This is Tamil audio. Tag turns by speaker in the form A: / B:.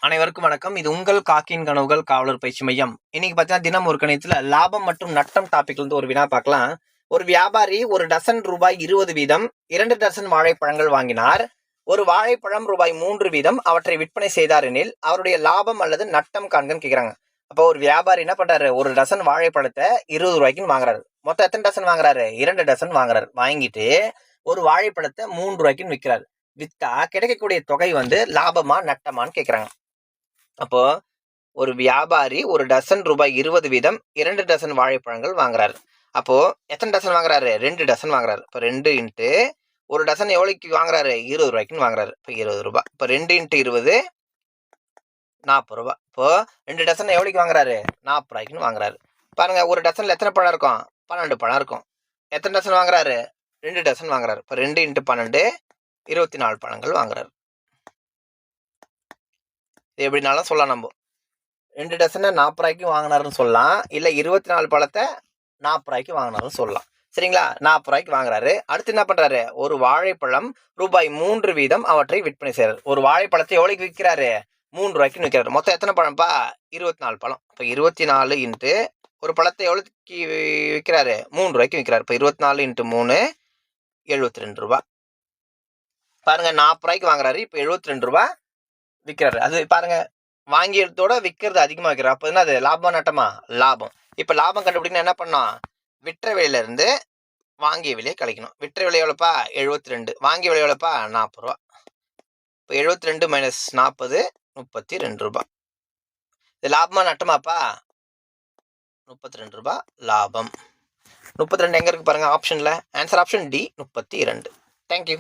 A: அனைவருக்கும் வணக்கம். இது உங்கள் காக்கியின் கனவுகள் காவலர் பயிற்சி மையம். இன்னைக்கு பார்த்தீங்கன்னா தினம் ஒரு கணியத்துல லாபம் மற்றும் நட்டம் டாபிக்ல இருந்து ஒரு வினா பார்க்கலாம். ஒரு வியாபாரி ஒரு டசன் ரூபாய் 20 வீதம் 2 டசன் வாழைப்பழங்கள் வாங்கினார். ஒரு வாழைப்பழம் ரூபாய் 3 வீதம் அவற்றை விற்பனை செய்தார் எனில் அவருடைய லாபம் அல்லது நட்டம் காண்கன்னு கேட்கிறாங்க. அப்போ ஒரு வியாபாரி என்ன பண்றாரு, ஒரு டசன் வாழைப்பழத்தை 20 ரூபாய்க்குன்னு வாங்குறாரு. மொத்தம் எத்தனை டசன் வாங்குறாரு? 2 டசன் வாங்குறாரு. வாங்கிட்டு ஒரு வாழைப்பழத்தை 3 ரூபாய்க்குன்னு விற்கிறாரு. வித்தா கிடைக்கக்கூடிய தொகை லாபமா நட்டமான்னு கேட்கிறாங்க. அப்போ ஒரு வியாபாரி ஒரு டசன் ரூபாய் 20 வீதம் 2 டசன் வாழைப்பழங்கள் வாங்குறாரு. அப்போ எத்தனை டசன் வாங்குறாரு? 2 டசன் வாங்குறாரு. இப்போ 2 இன்ட்டு ஒரு டசன் எவ்வளோக்கு வாங்குறாரு? 20 ரூபாய்க்குன்னு வாங்குறாரு. இப்போ 20 ரூபாய். இப்போ 2 இன்ட்டு 20 40 ரூபாய். இப்போ 2 டசன் எவ்வளோக்கு வாங்குறாரு? 40 ரூபாய்க்குன்னு வாங்குறாரு. பாருங்க, ஒரு டசன்ல எத்தனை பழம் இருக்கும்? 12 பழம் இருக்கும். எத்தனை டசன் வாங்குறாரு? 2 டசன் வாங்குறாரு. இப்போ 2 இன்ட்டு 12 24 பழங்கள் வாங்குறாரு. எப்படினாலும் சொல்லலாம். நம்ம 2 டசனை 40 ரூபாய்க்கு வாங்கினாருன்னு சொல்லலாம், இல்லை 24 பழத்தை 40 ரூபாய்க்கு வாங்கினாருன்னு சொல்லலாம். சரிங்களா? 40 ரூபாய்க்கு வாங்குறாரு. அடுத்து என்ன பண்றாரு? ஒரு வாழைப்பழம் ரூபாய் 3 வீதம் அவற்றை விற்பனை செய்யறாரு. ஒரு வாழைப்பழத்தை எவ்வளோக்கு விற்கிறாரு? 3 ரூபாய்க்கு விற்கிறாரு. மொத்தம் எத்தனை பழம்ப்பா? 24 பழம். இப்போ 24 இன்ட்டு ஒரு பழத்தை எவ்வளோக்கு விற்கிறாரு? 3 ரூபாய்க்கு விற்கிறாரு. இப்போ 24 இன்ட்டு 3 72 ரூபாய். பாருங்க, 40 ரூபாய்க்கு வாங்குறாரு. இப்போ 72 ரூபாய் விற்கிறாரு. அது பாருங்க, வாங்கியதோட விற்கிறது அதிகமாக வைக்கிறார். அப்போ என்ன, அது லாபம் நட்டமா? லாபம். இப்போ லாபம் கண்டுபிடிக்கணும், என்ன பண்ணோம்? விற்ற விலையிலேருந்து வாங்கிய விலையை கழிக்கணும். விற்ற விலை எவ்வளோப்பா? 72. வாங்கிய விலை எவ்வளோப்பா? 40 ரூபா. இப்போ 72 மைனஸ் 40 32 ரூபாய். இது லாபமா நட்டமாப்பா? 32 ரூபாய் லாபம். 32 எங்கே இருக்கு பாருங்க ஆப்ஷனில். Answer option D, 32. தேங்க்யூ.